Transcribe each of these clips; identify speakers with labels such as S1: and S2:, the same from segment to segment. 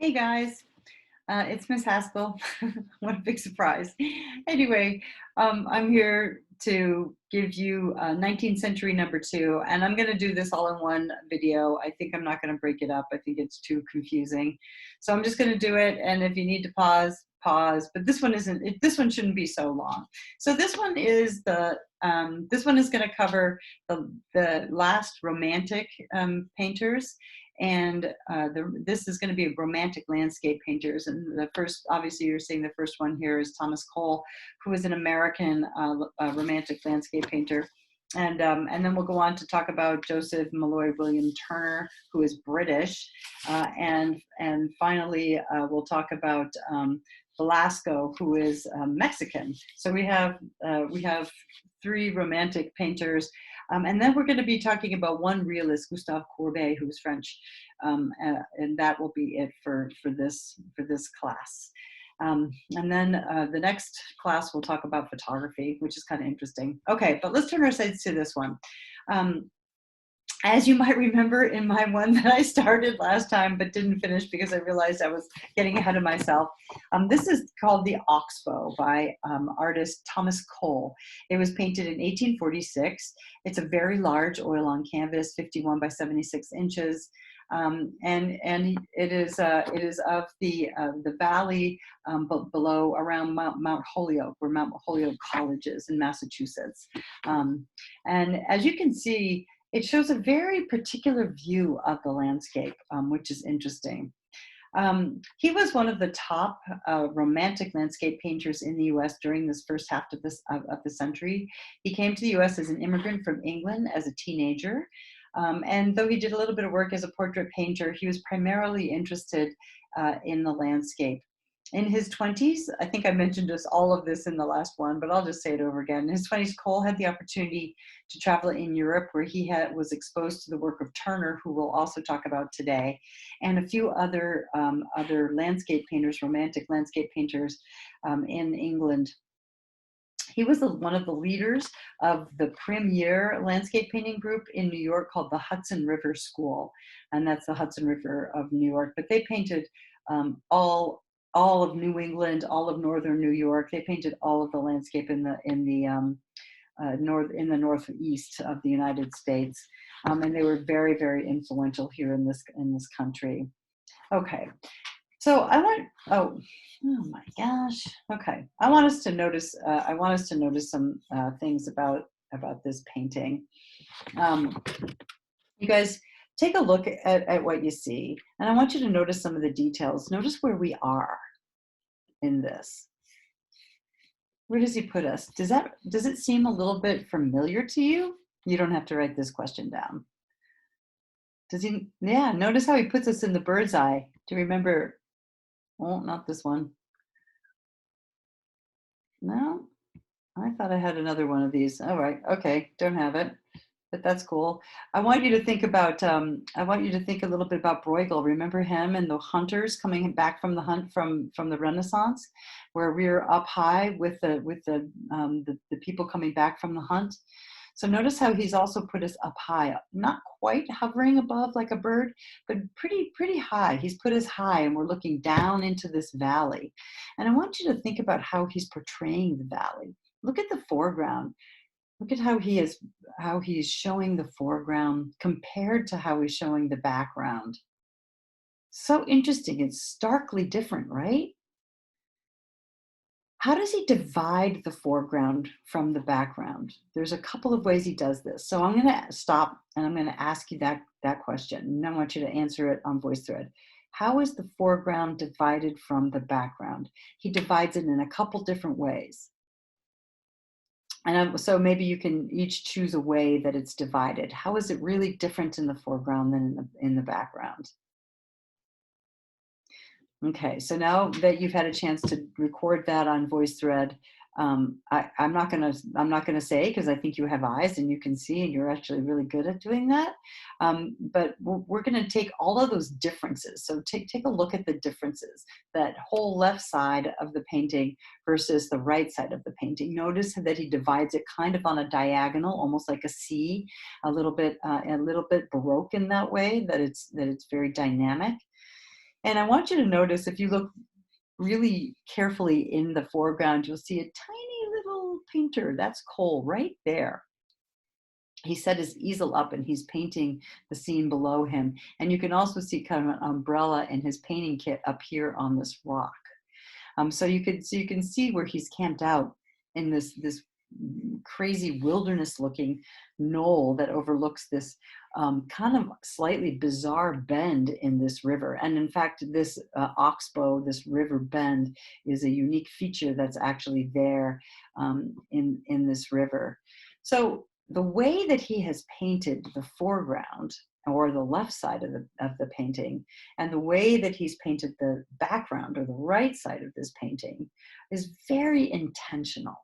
S1: Hey guys, it's Miss Haskell. What a big surprise. Anyway, I'm here to give you 19th century number two, and I'm going to do this all in one video. I think I'm not going to break it up. I think it's too confusing. So I'm just going to do it, and if you need to pause, pause. But this one isn't, this one shouldn't be so long. So this one is this one is going to cover the last romantic painters, and this is going to be romantic landscape painters. And the first, obviously you're seeing the first one here is Thomas Cole, who is an American romantic landscape painter. And then we'll go on to talk about Joseph Malloy William Turner, who is British. And finally, we'll talk about Velasco, who is Mexican. So we have three romantic painters. And then we're going to be talking about one realist, Gustave Courbet, who's French, and that will be it for this class. And then the next class we'll talk about photography, which is kind of interesting. Okay, but let's turn our sights to this one. As you might remember in my one that I started last time but didn't finish because I realized I was getting ahead of myself. This is called the Oxbow by artist Thomas Cole. It was painted in 1846. It's a very large oil on canvas, 51 by 76 inches. And it is of the valley below around Mount Holyoke, where Mount Holyoke College is in Massachusetts. And as you can see, it shows a very particular view of the landscape, which is interesting. He was one of the top romantic landscape painters in the US during this first half of the century. He came to the US as an immigrant from England as a teenager. And though he did a little bit of work as a portrait painter, he was primarily interested in the landscape. In his 20s, I think I mentioned all of this in the last one, but I'll just say it over again. In his 20s, Cole had the opportunity to travel in Europe, where he was exposed to the work of Turner, who we'll also talk about today, and a few other landscape painters, romantic landscape painters in England. He was one of the leaders of the premier landscape painting group in New York called the Hudson River School, and that's the Hudson River of New York. But they painted all of New England, all of northern New York. They painted all of the landscape in the northeast of the United States, and they were very, very influential here in this country. Okay, so oh my gosh. Okay, I want us to notice some things about this painting. You guys take a look at what you see, and I want you to notice some of the details. Notice where we are in this. Where does he put us? Does it seem a little bit familiar to you? You don't have to write this question down. Does he? Yeah, notice how he puts us in the bird's eye. Do you remember? Oh, not this one. No, I thought I had another one of these. All right, okay, don't have it, but that's cool. I want you to think about. I want you to think a little bit about Bruegel. Remember him and the hunters coming back from the hunt from the Renaissance, where we're up high with the people coming back from the hunt. So notice how he's also put us up high, not quite hovering above like a bird, but pretty high. He's put us high, and we're looking down into this valley. And I want you to think about how he's portraying the valley. Look at the foreground. Look at how he's showing the foreground compared to how he's showing the background. So interesting. It's starkly different, right? How does he divide the foreground from the background? There's a couple of ways he does this. So I'm going to stop and I'm going to ask you that question. And I want you to answer it on VoiceThread. How is the foreground divided from the background? He divides it in a couple different ways. And so maybe you can each choose a way that it's divided. How is it really different in the foreground than in the background? Okay, so now that you've had a chance to record that on VoiceThread, I'm not gonna say, because I think you have eyes and you can see, and you're actually really good at doing that. But we're gonna take all of those differences. So take a look at the differences. That whole left side of the painting versus the right side of the painting. Notice that he divides it kind of on a diagonal, almost like a C, a little bit Baroque in that way. That it's very dynamic. And I want you to notice, if you look really carefully in the foreground, you'll see a tiny little painter. That's Cole right there. He set his easel up and he's painting the scene below him. And you can also see kind of an umbrella in his painting kit up here on this rock. So you can see where he's camped out in this crazy wilderness looking knoll that overlooks this kind of slightly bizarre bend in this river. And in fact, this oxbow, this river bend, is a unique feature that's actually there in this river. So the way that he has painted the foreground, or the left side of the painting, and the way that he's painted the background, or the right side of this painting, is very intentional.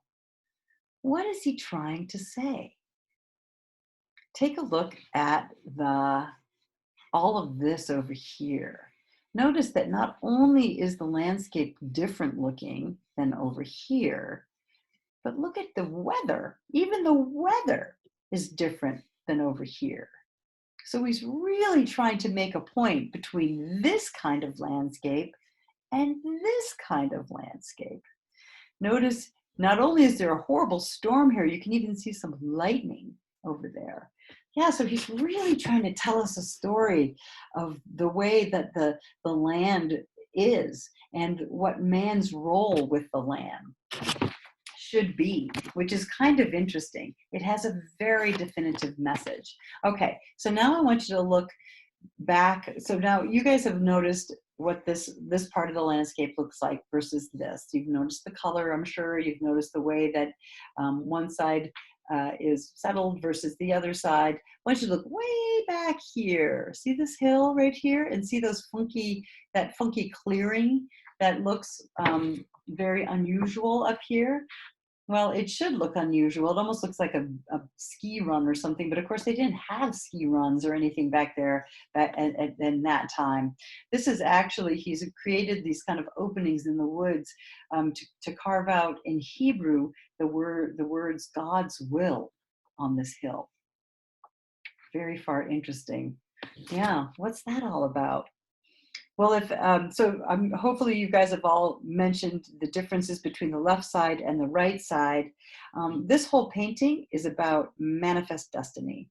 S1: What is he trying to say? Take a look at all of this over here. Notice that not only is the landscape different looking than over here, but look at the weather. Even the weather is different than over here. So he's really trying to make a point between this kind of landscape and this kind of landscape. Notice, not only is there a horrible storm here, you can even see some lightning over there. Yeah, so he's really trying to tell us a story of the way that the land is and what man's role with the land should be, which is kind of interesting. It has a very definitive message. Okay, so now I want you to look back. So now you guys have noticed what this part of the landscape looks like versus this. You've noticed the color, I'm sure. You've noticed the way that one side is settled versus the other side. I want you to look way back here. See this hill right here, and see that funky clearing that looks very unusual up here. Well, it should look unusual. It almost looks like a ski run or something, but of course they didn't have ski runs or anything back there in that time. This is actually, he's created these kind of openings in the woods to carve out in Hebrew the words God's will on this hill. Very far interesting. Yeah, what's that all about? Well, hopefully you guys have all mentioned the differences between the left side and the right side. This whole painting is about manifest destiny.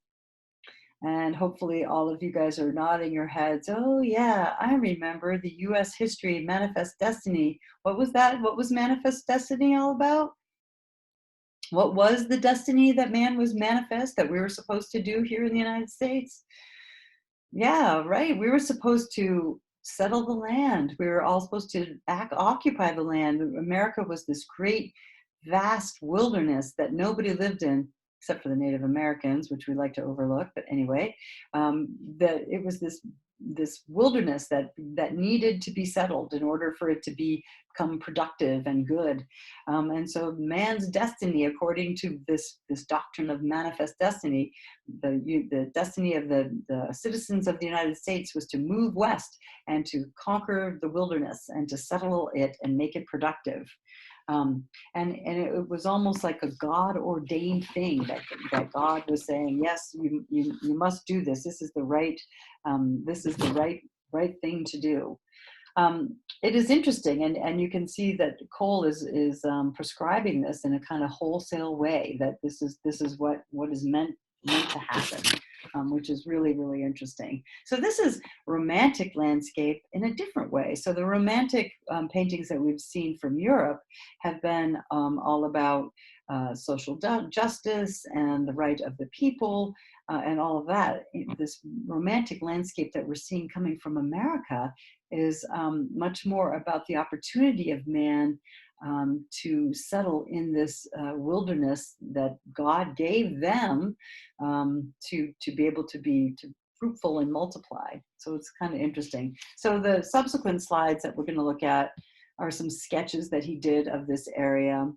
S1: And hopefully all of you guys are nodding your heads. Oh yeah, I remember the US history, Manifest Destiny. What was that? What was Manifest Destiny all about? What was the destiny that man was manifest, that we were supposed to do here in the United States? Yeah, right. We were supposed to settle the land. We were all supposed to occupy the land. America was this great, vast wilderness that nobody lived in except for the Native Americans, which we like to overlook. But anyway, that it was this wilderness that needed to be settled in order for it to become productive and good. And so man's destiny, according to this doctrine of manifest destiny, the destiny of the citizens of the United States was to move west and to conquer the wilderness and to settle it and make it productive. And it was almost like a God ordained thing that God was saying, yes, you must do this. This is the right right thing to do. It is interesting, and you can see that Cole is prescribing this in a kind of wholesale way, that this is what is meant to happen, which is really, really interesting. So this is romantic landscape in a different way. So the romantic paintings that we've seen from Europe have been all about social justice and the right of the people and all of that. This romantic landscape that we're seeing coming from America is much more about the opportunity of man to settle in this wilderness that God gave them to be able to be fruitful and multiply. So it's kind of interesting. So the subsequent slides that we're going to look at are some sketches that he did of this area.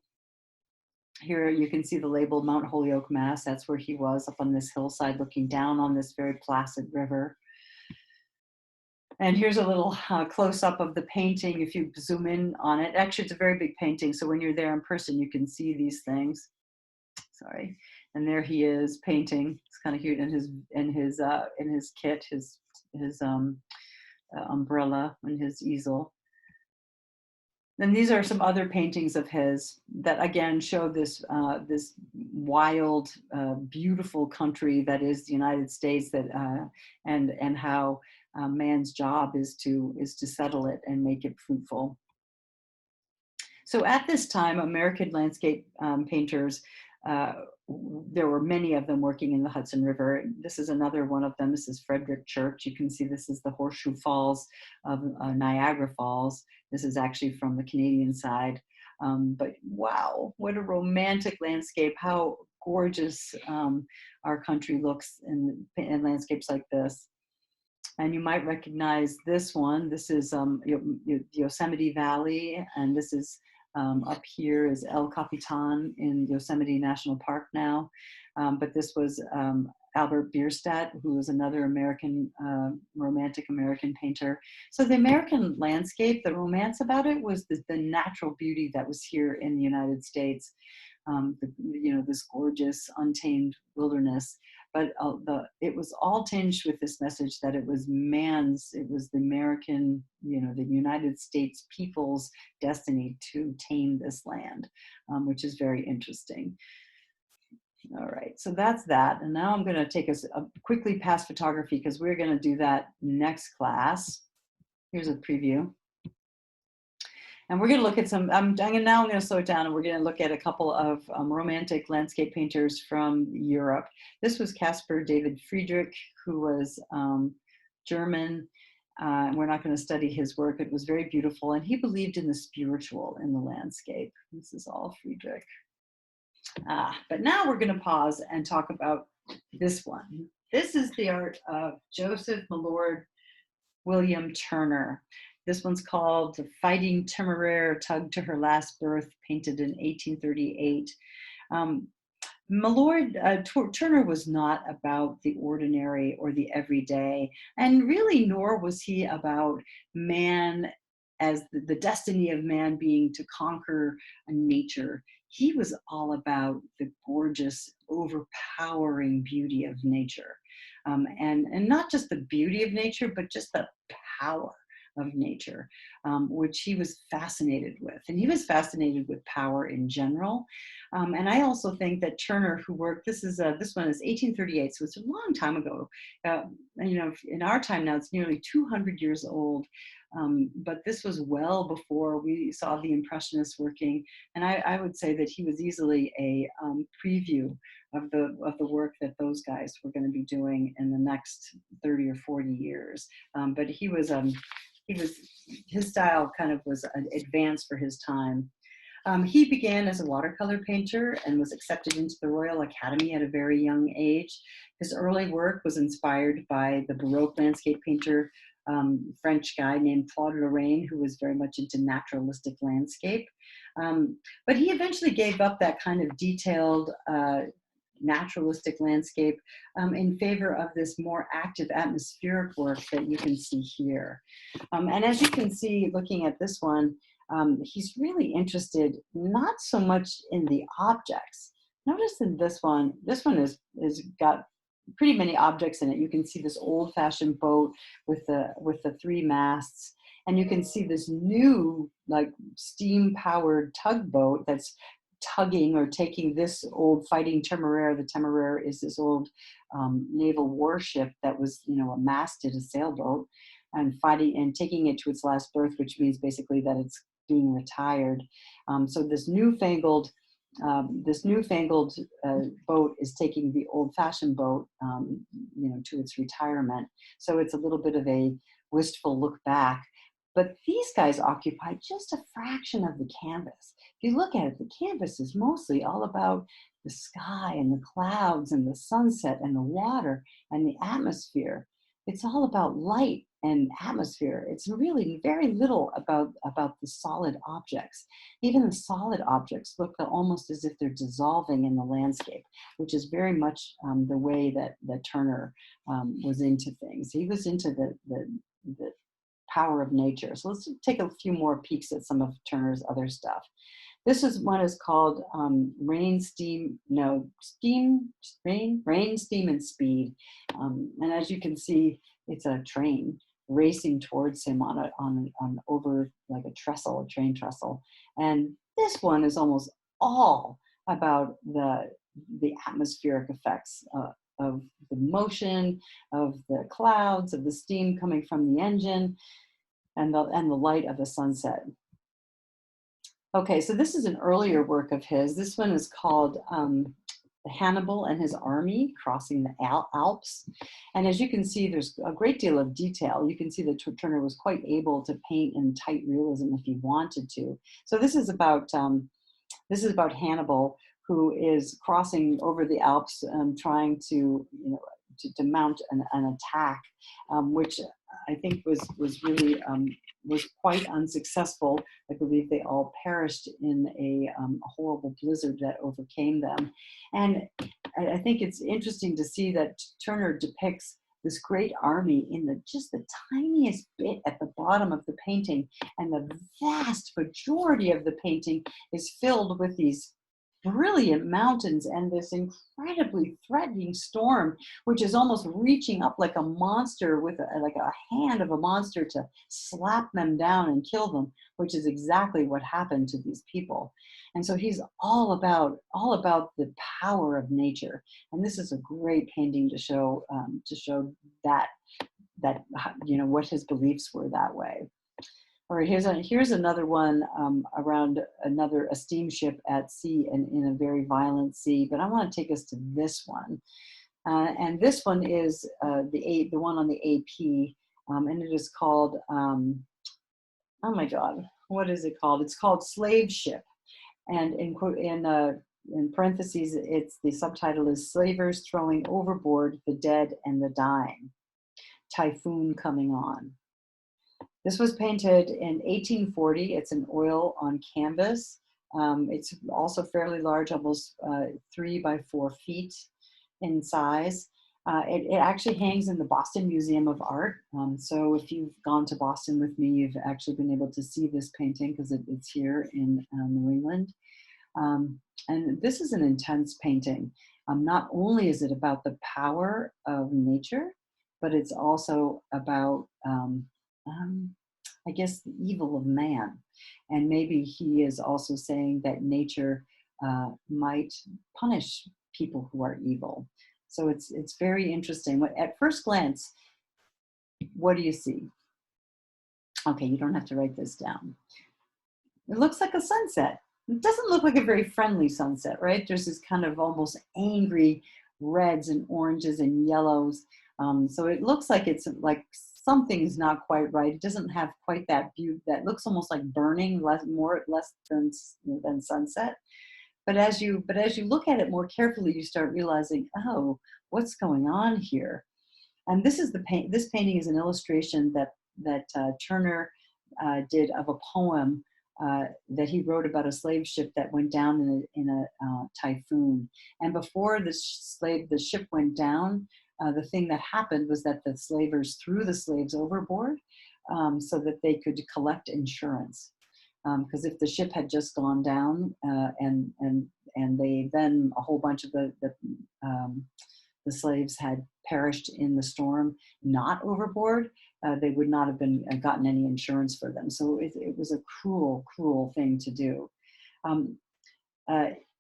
S1: Here you can see the label Mount Holyoke, Mass. That's where he was, up on this hillside looking down on this very placid river. And here's a little close-up of the painting. If you zoom in on it, actually it's a very big painting, so when you're there in person you can see these things. Sorry. And there he is painting. It's kind of cute in his kit, his umbrella and his easel. And these are some other paintings of his that again show this this wild, beautiful country that is the United States. That and how man's job is to settle it and make it fruitful. So at this time, American landscape painters, uh, there were many of them working in the Hudson River. This is another one of them. This is Frederick Church. You can see this is the Horseshoe Falls of Niagara Falls. This is actually from the Canadian side. But wow, what a romantic landscape. How gorgeous our country looks in landscapes like this. And you might recognize this one. This is Yosemite Valley, and this is up here is El Capitan in Yosemite National Park now. But this was Albert Bierstadt, who was another American, romantic American painter. So the American landscape, the romance about it was the natural beauty that was here in the United States. This gorgeous, untamed wilderness. But it was all tinged with this message that it was the American, the United States people's destiny to tame this land, which is very interesting. All right, so that's that. And now I'm going to take us quickly past photography because we're going to do that next class. Here's a preview. And we're going to look at some, now I'm going to slow it down and we're going to look at a couple of romantic landscape painters from Europe. This was Caspar David Friedrich, who was German. We're not going to study his work. It was very beautiful. And he believed in the spiritual in the landscape. This is all Friedrich. But now we're going to pause and talk about this one. This is the art of Joseph Millord William Turner. This one's called The Fighting Temeraire Tugged to Her Last Berth, painted in 1838. Turner was not about the ordinary or the everyday, and really nor was he about man as the destiny of man being to conquer nature. He was all about the gorgeous, overpowering beauty of nature. And not just the beauty of nature, but just the power of nature, which he was fascinated with. And he was fascinated with power in general. And I also think that Turner, who worked, this one is 1838, so it's a long time ago. In our time now, it's nearly 200 years old. But this was well before we saw the Impressionists working. And I would say that he was easily a preview of the work that those guys were going to be doing in the next 30 or 40 years. But his style kind of was advanced for his time. He began as a watercolor painter and was accepted into the Royal Academy at a very young age. His early work was inspired by the Baroque landscape painter, French guy named Claude Lorraine, who was very much into naturalistic landscape. But he eventually gave up that kind of detailed naturalistic landscape in favor of this more active atmospheric work that you can see here. And as you can see, looking at this one, he's really interested not so much in the objects. Notice in this one is got pretty many objects in it. You can see this old-fashioned boat with the three masts, and you can see this new like steam-powered tugboat that's tugging or taking this old Fighting Temeraire. The Temeraire is this old naval warship that was, a masted, a sailboat, and fighting and taking it to its last berth, which means basically that it's being retired. So this newfangled boat is taking the old-fashioned boat, to its retirement. So it's a little bit of a wistful look back. But these guys occupy just a fraction of the canvas. If you look at it, the canvas is mostly all about the sky and the clouds and the sunset and the water and the atmosphere. It's all about light and atmosphere. It's really very little about the solid objects. Even the solid objects look almost as if they're dissolving in the landscape, which is very much the way that Turner was into things. He was into the power of nature. So let's take a few more peeks at some of Turner's other stuff. This one is called Rain, Steam, and Speed. And as you can see, it's a train. racing towards him on over like a trestle, a train trestle. And this one is almost all about the atmospheric effects of the motion, of the clouds, of the steam coming from the engine, and the light of the sunset. Okay, so this is an earlier work of his. This one is called Hannibal and his army crossing the Alps. And as you can see, there's a great deal of detail. You can see that Turner was quite able to paint in tight realism if he wanted to. So this is about Hannibal, who is crossing over the Alps, trying to, to mount an attack, which I think was really was quite unsuccessful. I believe they all perished in a horrible blizzard that overcame them. And I think it's interesting to see that Turner depicts this great army in just the tiniest bit at the bottom of the painting, and the vast majority of the painting is filled with these brilliant mountains and this incredibly threatening storm, which is almost reaching up like a monster with like a hand of a monster to slap them down and kill them, which is exactly what happened to these people. And so he's all about the power of nature. And this is a great painting to show that what his beliefs were that way. All right, here's another one around a steamship at sea and in a very violent sea. But I want to take us to this one, and this one is the one on the AP, and it is called oh my God, what is it called? It's called Slave Ship, and in parentheses, the subtitle is Slavers Throwing Overboard the Dead and the Dying. Typhoon coming on. This was painted in 1840. It's an oil on canvas. It's also fairly large, almost 3 by 4 feet in size. It actually hangs in the Boston Museum of Art. So if you've gone to Boston with me, you've actually been able to see this painting because it's here in New England. And this is an intense painting. Not only is it about the power of nature, but it's also about I guess the evil of man. And maybe he is also saying that nature might punish people who are evil. So it's very interesting. At first glance, what do you see? Okay, you don't have to write this down. It looks like a sunset. It doesn't look like a very friendly sunset, right? There's this kind of almost angry reds and oranges and yellows. So it looks like it's like something's not quite right. It doesn't have quite that view that looks almost like burning, less than sunset. But as you look at it more carefully, you start realizing, oh, what's going on here? And this painting is an illustration that Turner did of a poem that he wrote about a slave ship that went down in a typhoon. And before the ship went down, the thing that happened was that the slavers threw the slaves overboard so that they could collect insurance. Because if the ship had just gone down and then a whole bunch of the slaves had perished in the storm, not overboard, they would not have gotten any insurance for them. So it was a cruel, cruel thing to do.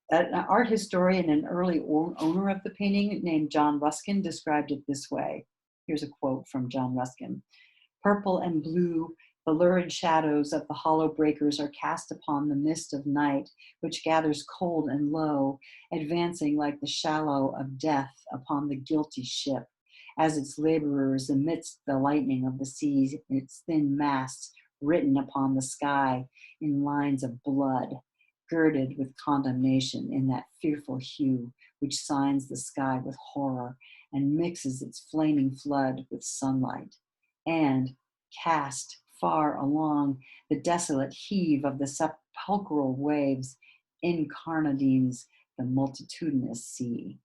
S1: An art historian and early owner of the painting named John Ruskin described it this way. Here's a quote from John Ruskin. "Purple and blue, the lurid shadows of the hollow breakers are cast upon the mist of night, which gathers cold and low, advancing like the shallow of death upon the guilty ship, as its laborers amidst the lightning of the seas, its thin masts written upon the sky in lines of blood, girded with condemnation in that fearful hue which signs the sky with horror and mixes its flaming flood with sunlight, and cast far along the desolate heave of the sepulchral waves, incarnadines the multitudinous sea."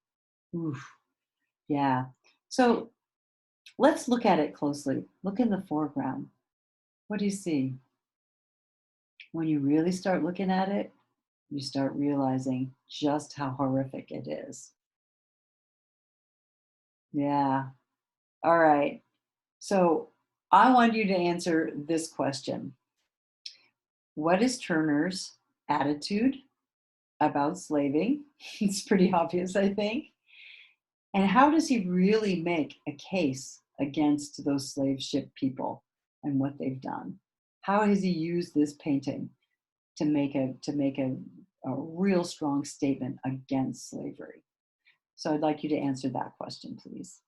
S1: Oof. Yeah. So let's look at it closely. Look in the foreground. What do you see? When you really start looking at it, you start realizing just how horrific it is. Yeah. All right. So I want you to answer this question. What is Turner's attitude about slaving? It's pretty obvious, I think. And how does he really make a case against those slave ship people and what they've done? How has he used this painting to make a real strong statement against slavery? So I'd like you to answer that question, please.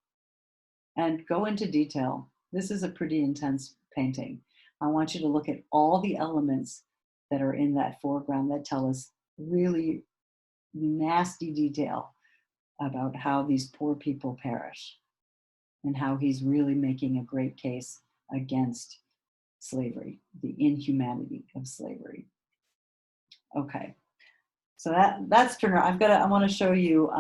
S1: And go into detail. This is a pretty intense painting. I want you to look at all the elements that are in that foreground that tell us really nasty detail about how these poor people perish and how he's really making a great case against slavery, the inhumanity of slavery. Okay, so that's Turner. I want to show you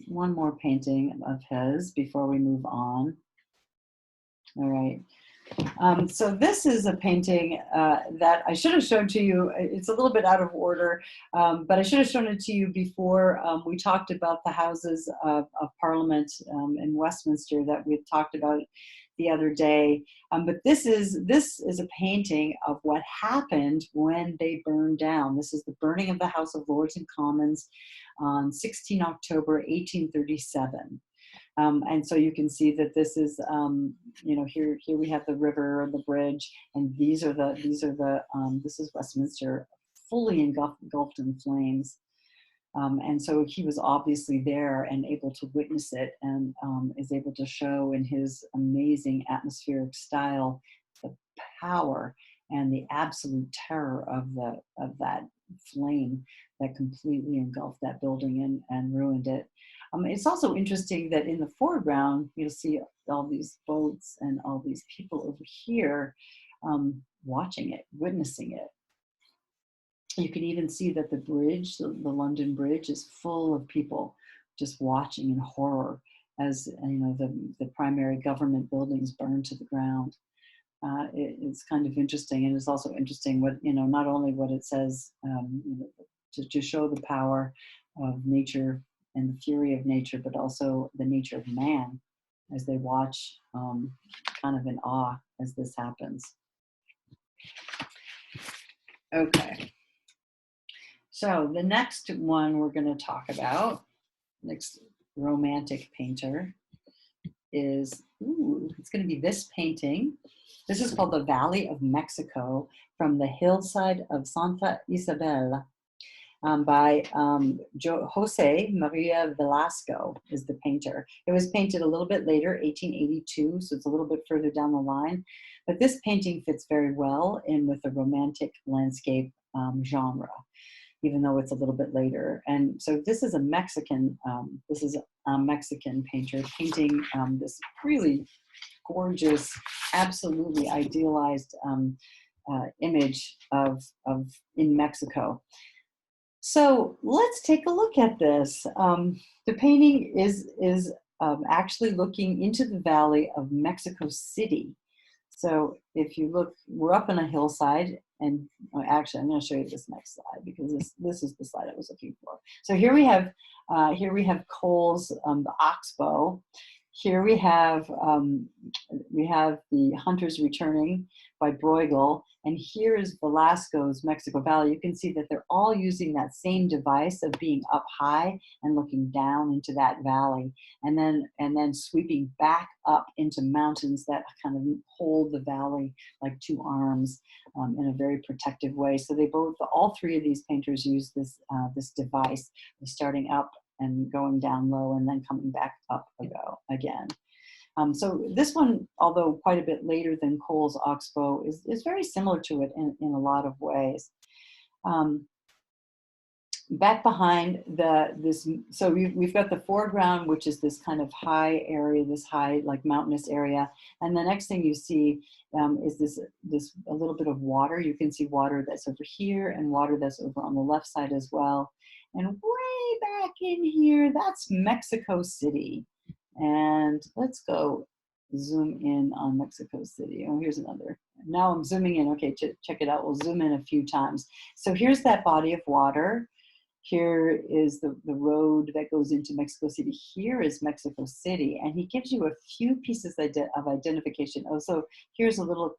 S1: one more painting of his before we move on. All right. So this is a painting that I should have shown to you. It's a little bit out of order, but I should have shown it to you before we talked about the Houses of Parliament in Westminster that we talked about the other day. But this is a painting of what happened when they burned down. This is the burning of the House of Lords and Commons on 16 October 1837. And so you can see that this is, here we have the river and the bridge, and this is Westminster, fully engulfed in flames. And so he was obviously there and able to witness it, and is able to show in his amazing atmospheric style the power and the absolute terror of that flame that completely engulfed that building and ruined it. It's also interesting that in the foreground, you'll see all these boats and all these people over here watching it, witnessing it. You can even see that the bridge, the London Bridge, is full of people just watching in horror as the primary government buildings burn to the ground. It's kind of interesting, and it's also interesting what not only what it says to show the power of nature and the fury of nature, but also the nature of man as they watch kind of in awe as this happens. Okay. So the next one we're going to talk about, next romantic painter, is, it's going to be this painting. This is called The Valley of Mexico from the hillside of Santa Isabel. By Jose Maria Velasco is the painter. It was painted a little bit later, 1882, so it's a little bit further down the line. But this painting fits very well in with the romantic landscape genre, even though it's a little bit later. And so this is a Mexican painter painting this really gorgeous, absolutely idealized image of in Mexico. So let's take a look at this. The painting is actually looking into the valley of Mexico City. So if you look, we're up on a hillside, and actually I'm going to show you this next slide because this is the slide I was looking for. So here we have Cole's the Oxbow. Here we have the Hunters Returning by Bruegel, and here is Velasco's Mexico Valley. You can see that they're all using that same device of being up high and looking down into that valley, and then sweeping back up into mountains that kind of hold the valley like two arms in a very protective way. So all three of these painters use this device of starting up and going down low and then coming back up again. So this one, although quite a bit later than Cole's Oxbow, is very similar to it in a lot of ways. Back behind so we've got the foreground, which is this kind of high area, this high like mountainous area, and the next thing you see is this a little bit of water. You can see water that's over here and water that's over on the left side as well. And way back in here, that's Mexico City. And let's go zoom in on Mexico City. Oh, here's another. Now I'm zooming in. Okay, check it out. We'll zoom in a few times. So here's that body of water. Here is the road that goes into Mexico City. Here is Mexico City. And he gives you a few pieces of identification. Oh, so here's a little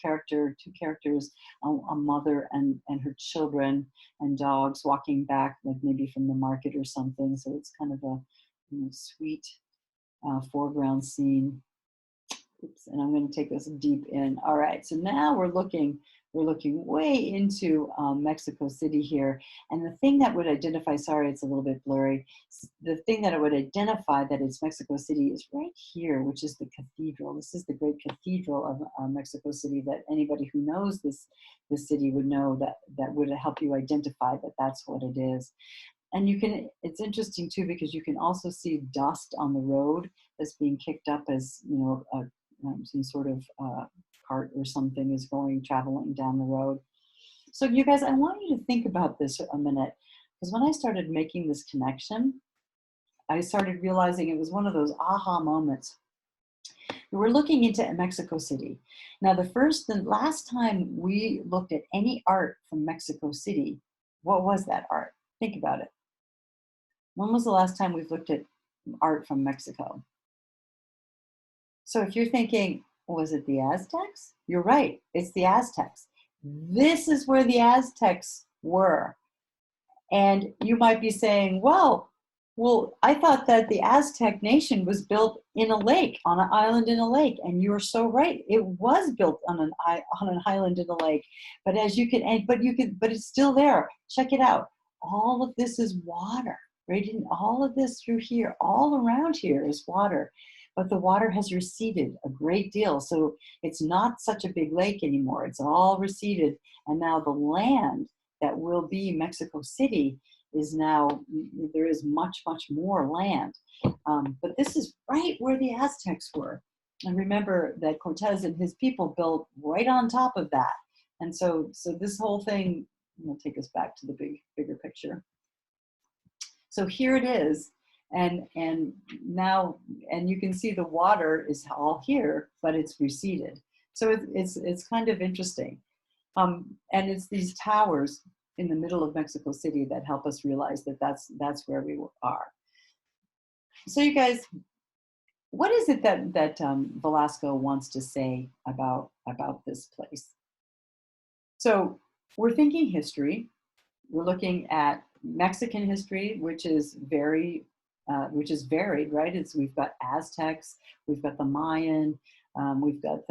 S1: character, two characters, a mother and her children and dogs walking back, like maybe from the market or something. So it's kind of a sweet foreground scene. Oops, and I'm going to take this deep in. All right, so now we're looking way into Mexico City here. And the thing that would identify, sorry, it's a little bit blurry. The thing that it would identify that it's Mexico City is right here, which is the cathedral. This is the great cathedral of Mexico City that anybody who knows this city would know, that would help you identify that that's what it is. And it's interesting too, because you can also see dust on the road that's being kicked up as, some sort of cart or something is traveling down the road. So you guys, I want you to think about this a minute, because when I started making this connection, I started realizing it was one of those aha moments. We're looking into Mexico City. Now, the last time we looked at any art from Mexico City, what was that art? Think about it. When was the last time we've looked at art from Mexico? So if you're thinking, was it the Aztecs? You're right, it's the Aztecs. This is where the Aztecs were. And you might be saying, well, I thought that the Aztec nation was built in a lake, on an island in a lake. And you're so right. It was built on an island in a lake. But but it's still there. Check it out. All of this is water, right? And all of this through here, all around here is water. But the water has receded a great deal. So it's not such a big lake anymore. It's all receded. And now the land that will be Mexico City there is much, much more land. But this is right where the Aztecs were. And remember that Cortez and his people built right on top of that. And so this whole thing, will take us back to the bigger picture. So here it is. And now you can see the water is all here, but it's receded. So it's kind of interesting. And it's these towers in the middle of Mexico City that help us realize that that's where we are. So you guys, what is it that Velasco wants to say about this place? So we're thinking history. We're looking at Mexican history, which is varied, right? We've got Aztecs, we've got the Mayan, we've got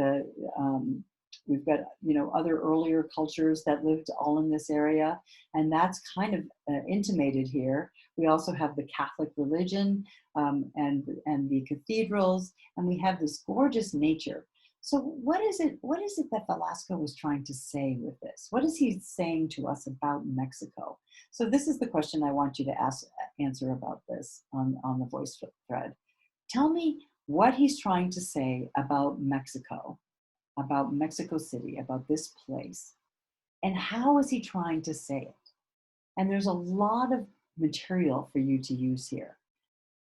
S1: other earlier cultures that lived all in this area, and that's kind of intimated here. We also have the Catholic religion and the cathedrals, and we have this gorgeous nature. So what is it that Velasco was trying to say with this? What is he saying to us about Mexico? So this is the question I want you to answer about this on the voice thread. Tell me what he's trying to say about Mexico City, about this place, and how is he trying to say it? And there's a lot of material for you to use here.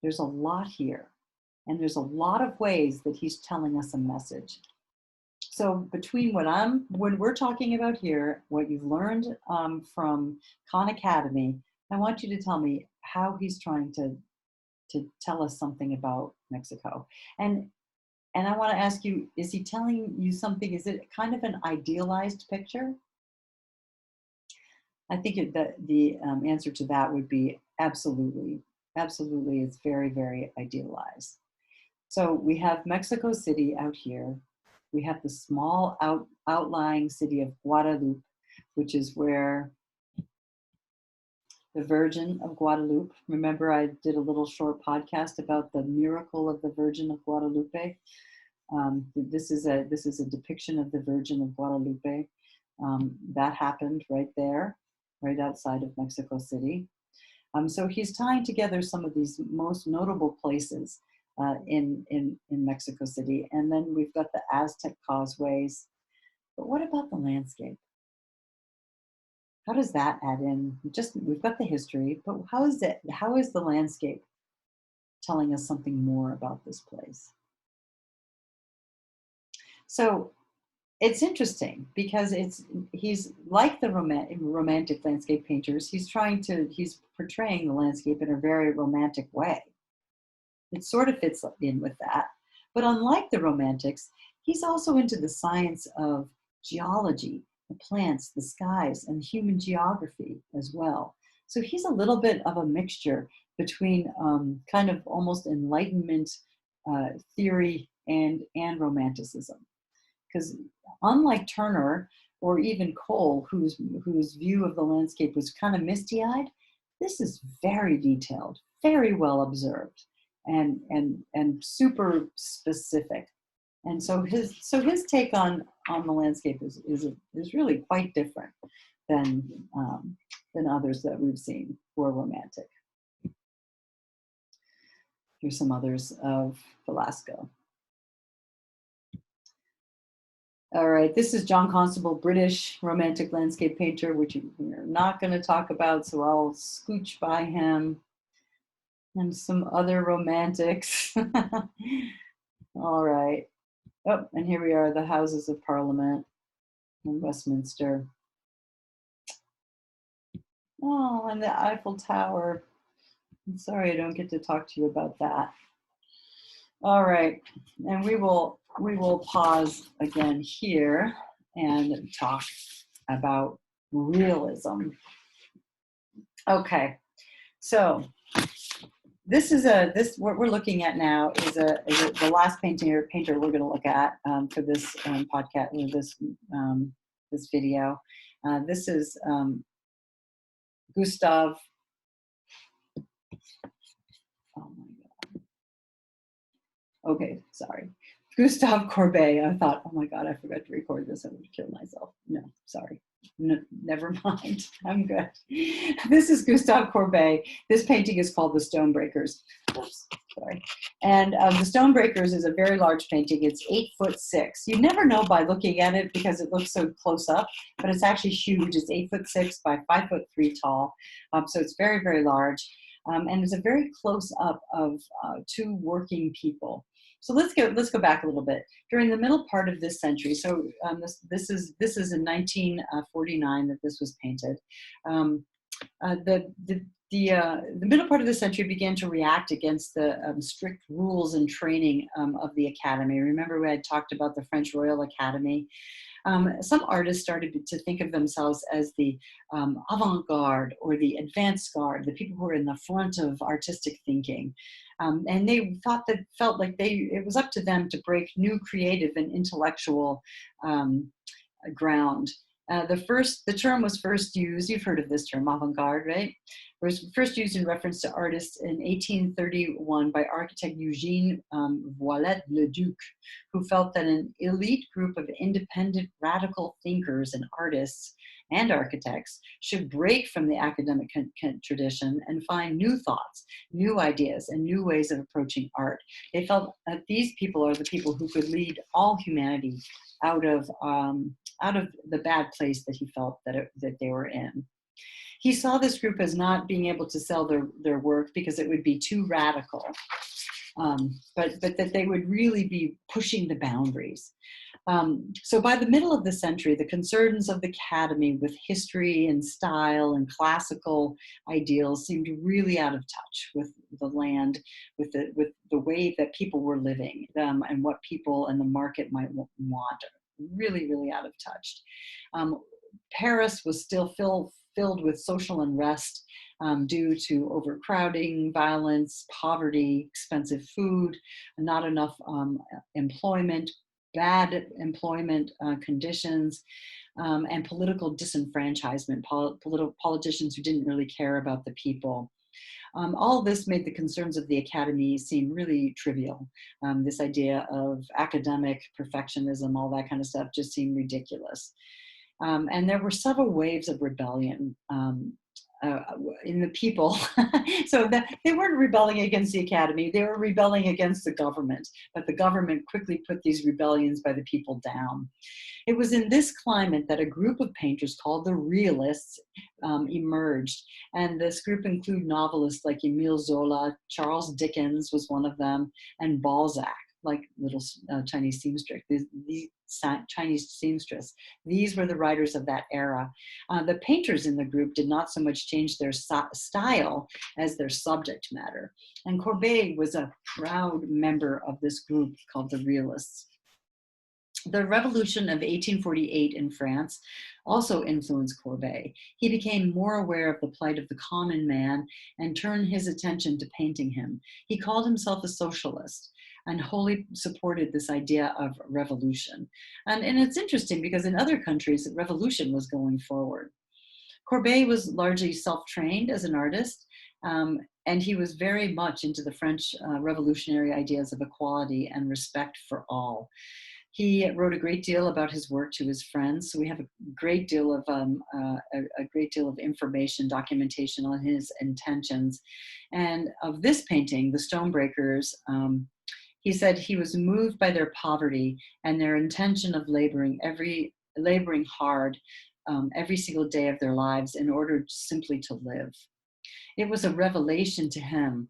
S1: There's a lot here. And there's a lot of ways that he's telling us a message. So between when we're talking about here, what you've learned from Khan Academy, I want you to tell me how he's trying to tell us something about Mexico. And I want to ask you, is he telling you something? Is it kind of an idealized picture? I think the answer to that would be absolutely. Absolutely, it's very, very idealized. So we have Mexico City out here. We have the small outlying city of Guadalupe, which is where the Virgin of Guadalupe. Remember, I did a little short podcast about the miracle of the Virgin of Guadalupe. This is a depiction of the Virgin of Guadalupe. That happened right there, right outside of Mexico City. So he's tying together some of these most notable places in Mexico City. And then we've got the Aztec causeways. But what about the landscape? How does that add in? We've got the history, but how is the landscape telling us something more about this place? So it's interesting because he's like the romantic landscape painters. He's portraying the landscape in a very romantic way. It sort of fits in with that. But unlike the romantics, he's also into the science of geology, the plants, the skies, and human geography as well. So he's a little bit of a mixture between kind of almost Enlightenment theory and romanticism. Because unlike Turner or even Cole, whose view of the landscape was kind of misty-eyed, this is very detailed, very well observed, and super specific. And so his take on the landscape is really quite different than others that we've seen who are romantic. Here's some others of Velasco. All right, this is John Constable, British romantic landscape painter, which we're not going to talk about, so I'll scooch by him. And some other romantics. All right. Oh, and here we are, the Houses of Parliament in Westminster. Oh, and the Eiffel Tower. I'm sorry I don't get to talk to you about that. All right, and we will pause again here and talk about realism. Okay, so this is what we're looking at now is the last painter we're going to look at for this podcast or this video. This is Gustav. Oh my God. Okay, sorry. Gustav Courbet. I thought, oh my God, I forgot to record this. I would kill myself. No, sorry. No, never mind. I'm good. This is Gustav Courbet. This painting is called The Stonebreakers. Oops, sorry. And The Stonebreakers is a very large painting. It's 8'6". You never know by looking at it because it looks so close up, but it's actually huge. It's 8'6" by 5'3" tall. So it's very, very large. And it's a very close up of two working people. So let's go back a little bit. During the middle part of this century, so this is in 1949 that this was painted. The middle part of the century began to react against the strict rules and training of the academy. Remember, we had talked about the French Royal Academy. Some artists started to think of themselves as the avant-garde or the advanced guard, the people who are in the front of artistic thinking. And they felt like it was up to them to break new creative and intellectual ground. The term was first used, you've heard of this term, avant-garde, right? It was first used in reference to artists in 1831 by architect Eugène Viollet-le-Duc, who felt that an elite group of independent radical thinkers and artists and architects should break from the academic tradition and find new thoughts, new ideas, and new ways of approaching art. They felt that these people are the people who could lead all humanity out of the bad place that he felt that they were in. He saw this group as not being able to sell their work because it would be too radical, but that they would really be pushing the boundaries. So by the middle of the century, the concerns of the academy with history and style and classical ideals seemed really out of touch with the land, with the way that people were living, and what people and the market might want. Really, really out of touch. Paris was still filled with social unrest due to overcrowding, violence, poverty, expensive food, not enough employment, bad employment conditions, and political disenfranchisement, politicians who didn't really care about the people. All this made the concerns of the academy seem really trivial. This idea of academic perfectionism, all that kind of stuff just seemed ridiculous. And there were several waves of rebellion in the people. So that they weren't rebelling against the academy, they were rebelling against the government, but the government quickly put these rebellions by the people down. It was in this climate that a group of painters called the Realists emerged. And this group included novelists like Émile Zola, Charles Dickens was one of them, and Balzac. like little Chinese seamstress. These Chinese seamstress. These were the writers of that era. The painters in the group did not so much change their style as their subject matter. And Courbet was a proud member of this group called the Realists. The revolution of 1848 in France also influenced Courbet. He became more aware of the plight of the common man and turned his attention to painting him. He called himself a socialist and wholly supported this idea of revolution. And it's interesting because in other countries, revolution was going forward. Courbet was largely self-trained as an artist, and he was very much into the French revolutionary ideas of equality and respect for all. He wrote a great deal about his work to his friends, so we have a great deal of information, documentation on his intentions. And of this painting, The Stonebreakers, he said he was moved by their poverty and their intention of laboring hard every single day of their lives in order simply to live. It was a revelation to him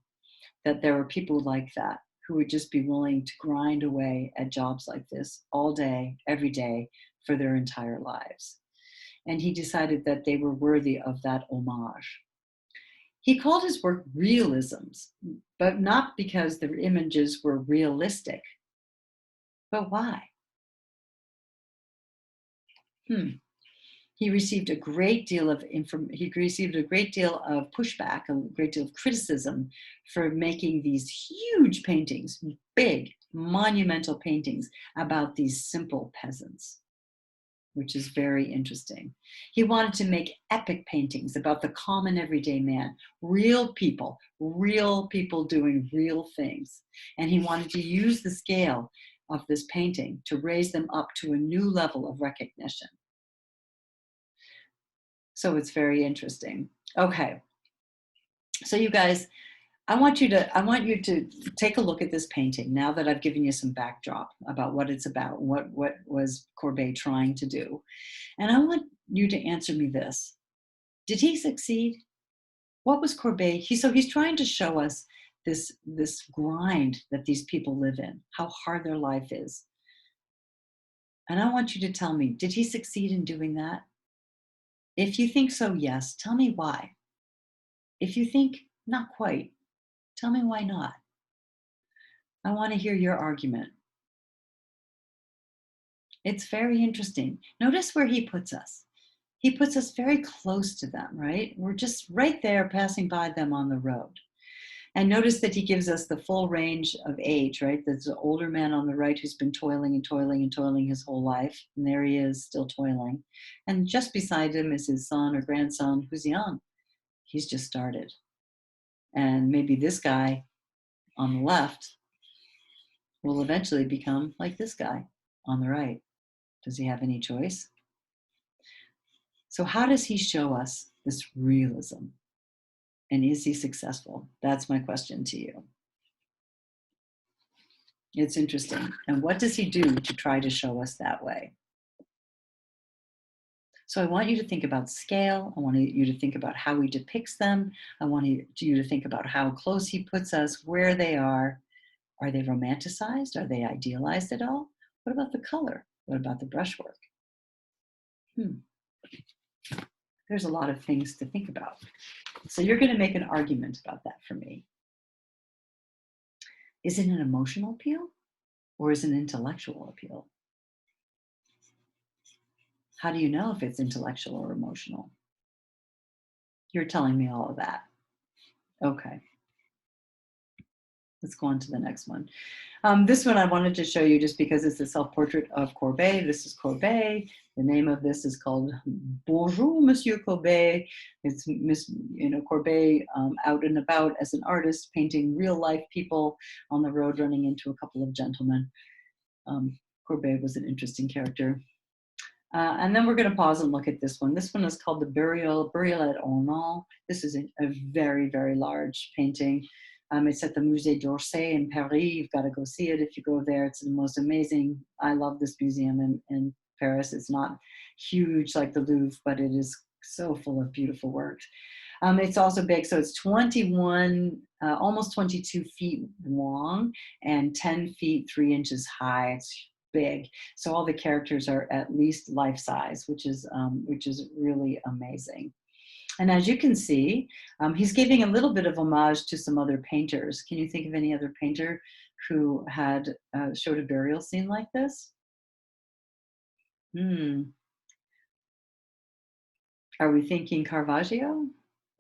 S1: that there were people like that, who would just be willing to grind away at jobs like this all day, every day, for their entire lives. And he decided that they were worthy of that homage. He called his work realisms, but not because the images were realistic. But why? He received a great deal of pushback, a great deal of criticism for making these huge paintings, big, monumental paintings about these simple peasants, which is very interesting. He wanted to make epic paintings about the common everyday man, real people doing real things. And he wanted to use the scale of this painting to raise them up to a new level of recognition. So it's very interesting. Okay. So you guys, I want you to take a look at this painting now that I've given you some backdrop about what it's about, what was Courbet trying to do. And I want you to answer me this. Did he succeed? What was Courbet? So he's trying to show us this grind that these people live in, how hard their life is. And I want you to tell me, did he succeed in doing that? If you think so, yes, tell me why. If you think not quite, tell me why not. I want to hear your argument. It's very interesting. Notice where he puts us. He puts us very close to them, right? We're just right there passing by them on the road. And notice that he gives us the full range of age, right? There's an older man on the right who's been toiling and toiling and toiling his whole life. And there he is, still toiling. And just beside him is his son or grandson who's young. He's just started. And maybe this guy on the left will eventually become like this guy on the right. Does he have any choice? So how does he show us this realism? And is he successful? That's my question to you. It's interesting. And what does he do to try to show us that way? So I want you to think about scale. I want you to think about how he depicts them. I want you to think about how close he puts us, where they are. Are they romanticized? Are they idealized at all? What about the color? What about the brushwork? There's a lot of things to think about. So you're going to make an argument about that for me. Is it an emotional appeal or is it an intellectual appeal? How do you know if it's intellectual or emotional? You're telling me all of that. Okay. Let's go on to the next one. This one I wanted to show you just because it's a self-portrait of Courbet. This is Courbet. The name of this is called Bonjour, Monsieur Courbet. It's Courbet out and about as an artist, painting real life people on the road, running into a couple of gentlemen. Courbet was an interesting character. And then we're going to pause and look at this one. This one is called the Burial at Ornans. This is a very, very large painting. It's at the Musée d'Orsay in Paris. You've got to go see it if you go there. It's the most amazing. I love this museum in Paris. It's not huge like the Louvre, but it is so full of beautiful work. It's also big, so it's 21, almost 22 feet long and 10 feet 3 inches high. It's big. So all the characters are at least life size, which is really amazing. And as you can see, he's giving a little bit of homage to some other painters. Can you think of any other painter who had showed a burial scene like this? Hmm. Are we thinking Caravaggio?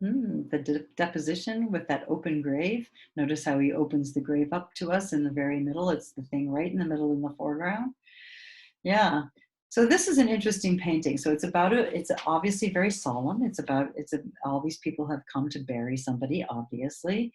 S1: The deposition with that open grave. Notice how he opens the grave up to us in the very middle. It's the thing right in the middle in the foreground. Yeah. So this is an interesting painting. So it's obviously very solemn. All these people have come to bury somebody, obviously.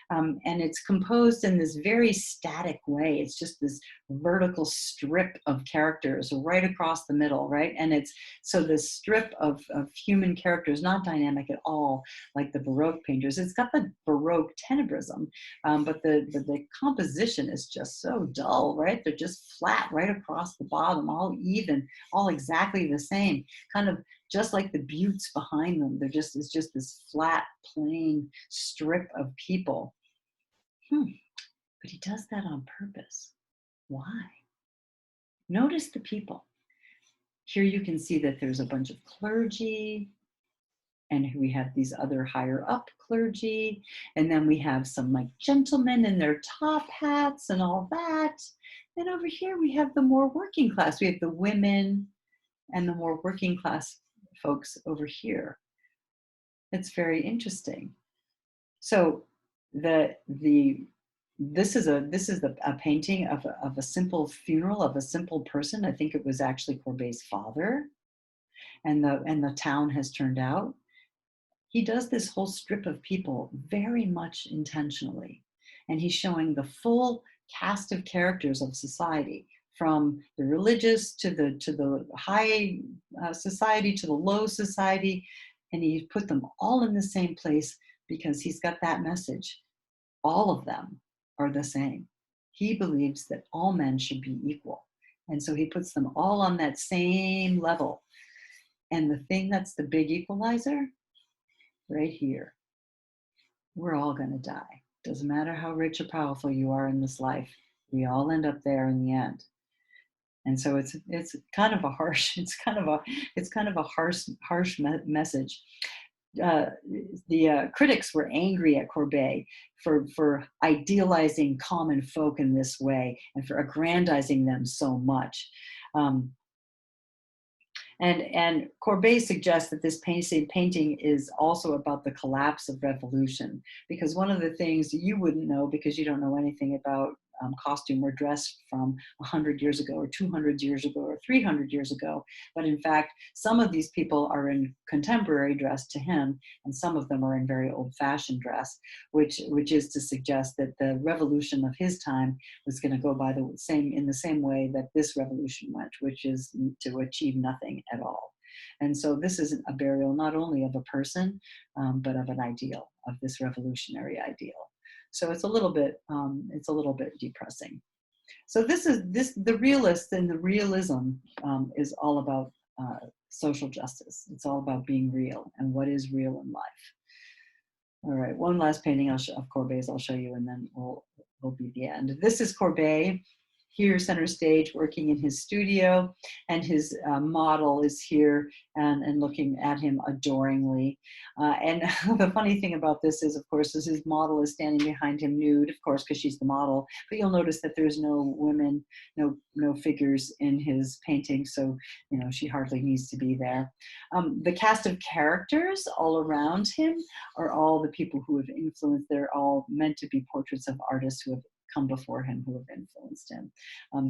S1: And it's composed in this very static way. It's just this vertical strip of characters right across the middle, right? And it's so this strip of human characters, not dynamic at all, like the Baroque painters. It's got the Baroque tenebrism, but the composition is just so dull, right? They're just flat right across the bottom, all even, all exactly the same, kind of just like the buttes behind them. It's just this flat, plain strip of people. But he does that on purpose. Why? Notice the people. Here you can see that there's a bunch of clergy, and we have these other higher up clergy, and then we have some like gentlemen in their top hats and all that. And over here we have the more working class. We have the women and the more working class folks over here. It's very interesting. So this is a painting of a simple funeral of a simple person. I think it was actually Courbet's father, and the town has turned out. He does this whole strip of people very much intentionally, and he's showing the full cast of characters of society, from the religious to the high society to the low society, and he put them all in the same place because he's got that message. All of them are the same. He believes that all men should be equal. And so he puts them all on that same level. And the thing that's the big equalizer, right here, we're all going to die. Doesn't matter how rich or powerful you are in this life, we all end up there in the end. And so it's kind of a harsh, it's kind of a harsh message. The critics were angry at Courbet for idealizing common folk in this way and for aggrandizing them so much. And Courbet suggests that this painting is also about the collapse of revolution, because one of the things you wouldn't know, because you don't know anything about costume or dress from 100 years ago or 200 years ago or 300 years ago, but in fact some of these people are in contemporary dress to him, and some of them are in very old-fashioned dress, which is to suggest that the revolution of his time was going to go by in the same way that this revolution went, which is to achieve nothing at all. And so this is a burial not only of a person, but of an ideal, of this revolutionary ideal. So it's a little bit depressing. So the realist and the realism is all about social justice. It's all about being real and what is real in life. All right, one last painting of Courbet's I'll show you, and then will be the end. This is Courbet here center stage working in his studio, and his model is here and looking at him adoringly. And the funny thing about this is, of course, is his model is standing behind him nude, of course, because she's the model, but you'll notice that there's no women, no figures in his painting, so she hardly needs to be there. The cast of characters all around him are all the people who have influenced. They're all meant to be portraits of artists who have come before him, who have influenced him.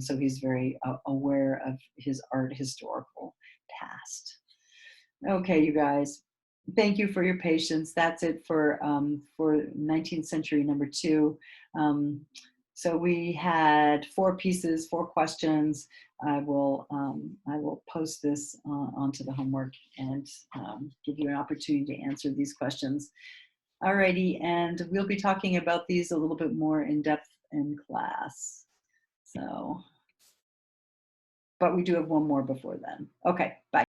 S1: So he's very aware of his art historical past. Okay, you guys, thank you for your patience. That's it for 19th century number 2. So we had 4 pieces, 4 questions. I will post this onto the homework and give you an opportunity to answer these questions. Alrighty, and we'll be talking about these a little bit more in depth in class. So, but we do have one more before then. Okay, bye.